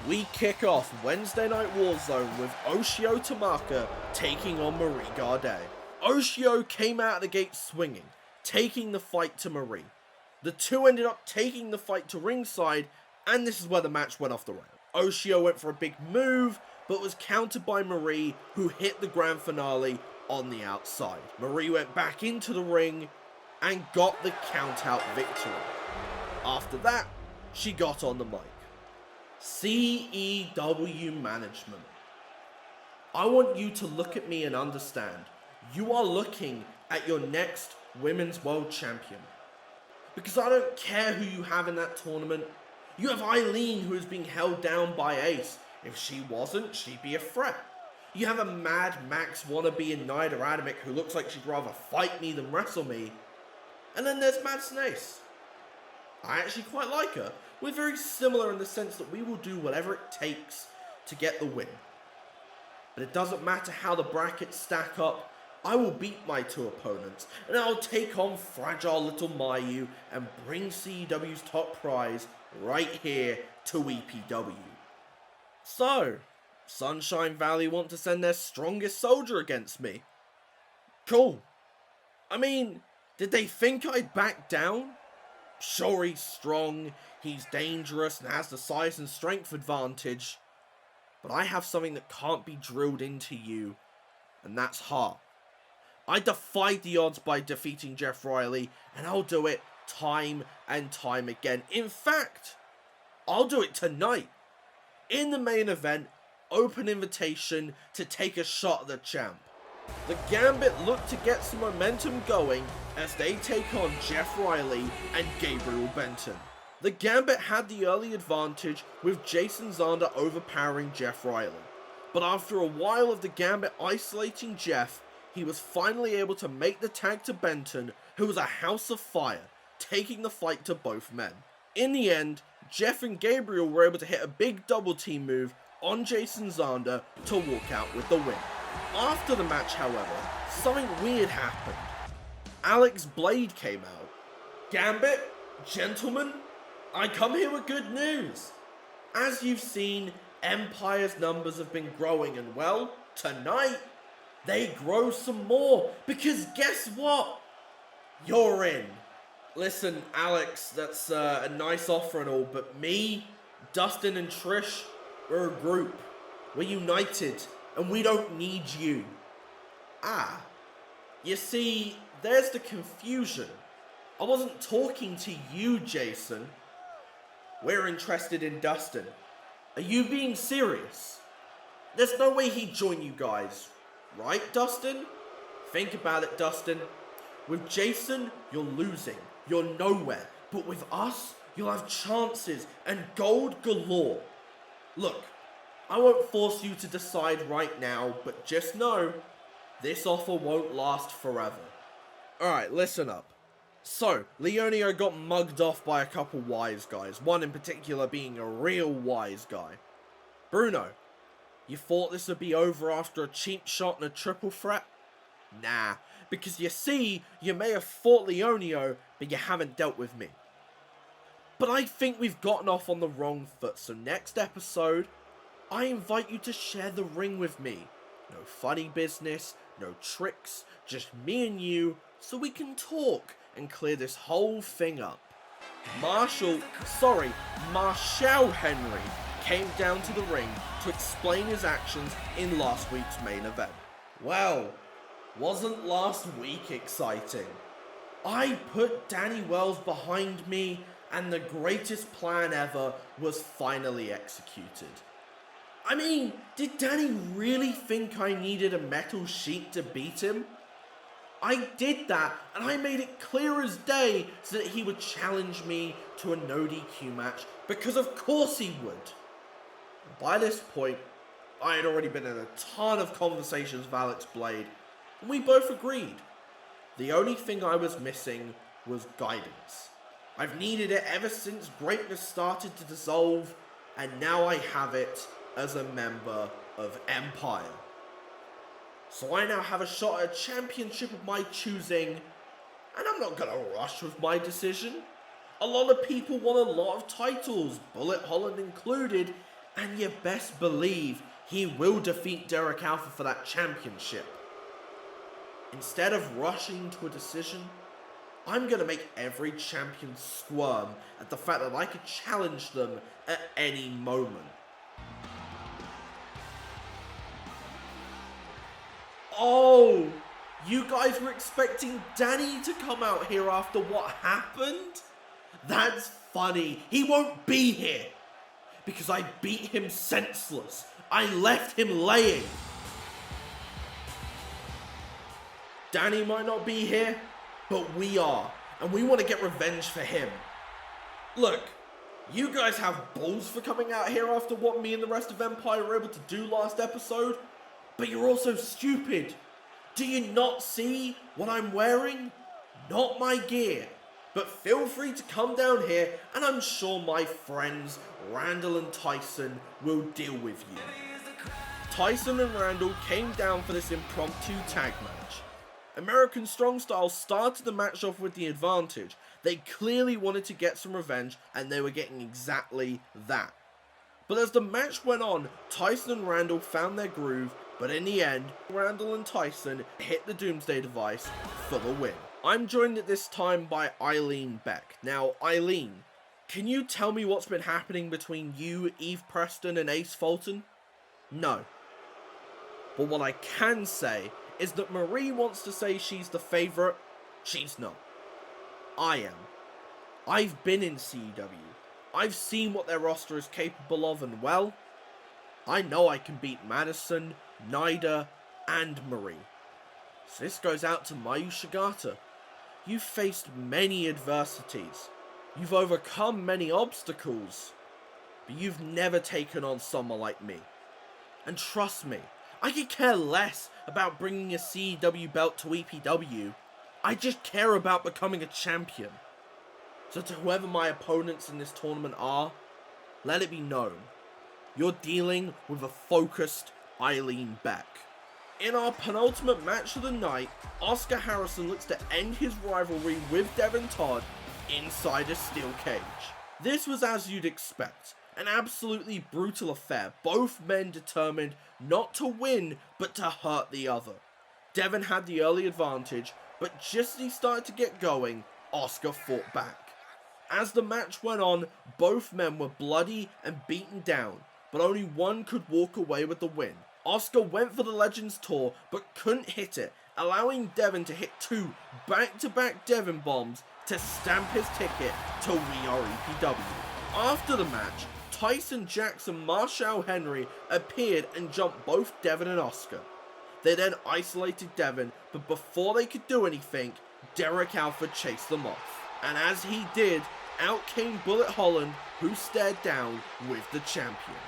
We kick off Wednesday Night Warzone with Oshio Tamaka taking on Marie Gardet. Oshio came out of the gate swinging, taking the fight to Marie. The two ended up taking the fight to ringside, and this is where the match went off the rails. Oshio went for a big move, but was countered by Marie, who hit the grand finale on the outside. Marie went back into the ring and got the count-out victory. After that, she got on the mic. CEW management. I want you to look at me and understand. You are looking at your next Women's World Champion. Because I don't care who you have in that tournament. You have Eileen, who is being held down by Ace. If she wasn't, she'd be a threat. You have a Mad Max wannabe in Nia Adamic who looks like she'd rather fight me than wrestle me. And then there's Madison Ace. I actually quite like her. We're very similar in the sense that we will do whatever it takes to get the win. But it doesn't matter how the brackets stack up, I will beat my two opponents, and I'll take on fragile little Mayu and bring CEW's top prize right here to EPW. So, Sunshine Valley want to send their strongest soldier against me. Cool. I mean, did they think I'd back down? Sure, he's strong, he's dangerous, and has the size and strength advantage. But I have something that can't be drilled into you, and that's heart. I defied the odds by defeating Jeff Riley, and I'll do it time and time again. In fact, I'll do it tonight. In the main event, open invitation to take a shot at the champ. The Gambit look to get some momentum going as they take on Jeff Riley and Gabriel Benton. The Gambit had the early advantage with Jason Zander overpowering Jeff Riley. But after a while of the Gambit isolating Jeff, he was finally able to make the tag to Benton, who was a house of fire, taking the fight to both men. In the end, Jeff and Gabriel were able to hit a big double team move on Jason Zander to walk out with the win. After the match, however, something weird happened. Alex Blade came out. Gambit, gentlemen, I come here with good news. As you've seen, Empire's numbers have been growing, and well, tonight, they grow some more, because guess what? You're in. Listen, Alex, that's a nice offer and all, but me, Dustin and Trish, we're a group. We're united, and we don't need you. Ah, you see, there's the confusion. I wasn't talking to you, Jason. We're interested in Dustin. Are you being serious? There's no way he'd join you guys. Right, Dustin? Think about it, Dustin. With Jason, you're losing. You're nowhere. But with us, you'll have chances and gold galore. Look, I won't force you to decide right now, but just know, this offer won't last forever. Alright, listen up. So, Leonio got mugged off by a couple wise guys, one in particular being a real wise guy. Bruno, you thought this would be over after a cheap shot and a triple threat? Nah, because you see, you may have fought Leonio, but you haven't dealt with me. But I think we've gotten off on the wrong foot, so next episode, I invite you to share the ring with me. No funny business, no tricks, just me and you, so we can talk and clear this whole thing up. Marshall Henry came down to the ring to explain his actions in last week's main event. Well, wasn't last week exciting? I put Danny Wells behind me and the greatest plan ever was finally executed. I mean, did Danny really think I needed a metal sheet to beat him? I did that, and I made it clear as day so that he would challenge me to a no DQ match, because of course he would. By this point, I had already been in a ton of conversations with Alex Blade, and we both agreed. The only thing I was missing was guidance. I've needed it ever since greatness started to dissolve, and now I have it as a member of Empire. So I now have a shot at a championship of my choosing, and I'm not gonna rush with my decision. A lot of people want a lot of titles, Bullet Holland included, And you best believe he will defeat Derek Alpha for that championship. Instead of rushing to a decision, I'm going to make every champion squirm at the fact that I could challenge them at any moment. Oh, you guys were expecting Danny to come out here after what happened? That's funny. He won't be here. Because I beat him senseless. I left him laying. Danny might not be here, but we are. And we want to get revenge for him. Look, you guys have balls for coming out here after what me and the rest of Empire were able to do last episode. But you're also stupid. Do you not see what I'm wearing? Not my gear. But feel free to come down here, and I'm sure my friends Randall and Tyson will deal with you. Tyson and Randall came down for this impromptu tag match. American Strong Style started the match off with the advantage. They clearly wanted to get some revenge, and they were getting exactly that. But as the match went on, Tyson and Randall found their groove, but in the end, Randall and Tyson hit the Doomsday Device for the win. I'm joined at this time by Eileen Beck. Now, Eileen, can you tell me what's been happening between you, Eve Preston, and Ace Fulton? No. But what I can say is that Marie wants to say she's the favourite. She's not. I am. I've been in CEW. I've seen what their roster is capable of, and well, I know I can beat Madison, Nida, and Marie. So this goes out to Mayu Shigata. You've faced many adversities. You've overcome many obstacles. But you've never taken on someone like me. And trust me, I could care less about bringing a CEW belt to EPW. I just care about becoming a champion. So to whoever my opponents in this tournament are, let it be known. You're dealing with a focused Eileen Beck. In our penultimate match of the night, Oscar Harrison looks to end his rivalry with Devin Todd inside a steel cage. This was as you'd expect, an absolutely brutal affair, both men determined not to win but to hurt the other. Devin had the early advantage, but just as he started to get going, Oscar fought back. As the match went on, both men were bloody and beaten down, but only one could walk away with the win. Oscar went for the Legends tour, but couldn't hit it, allowing Devin to hit 2 back-to-back Devin bombs to stamp his ticket to We Are EPW. After the match, Tyson Jackson and Marshall Henry appeared and jumped both Devin and Oscar. They then isolated Devin, but before they could do anything, Derek Alpha chased them off. And as he did, out came Bullet Holland, who stared down with the champion.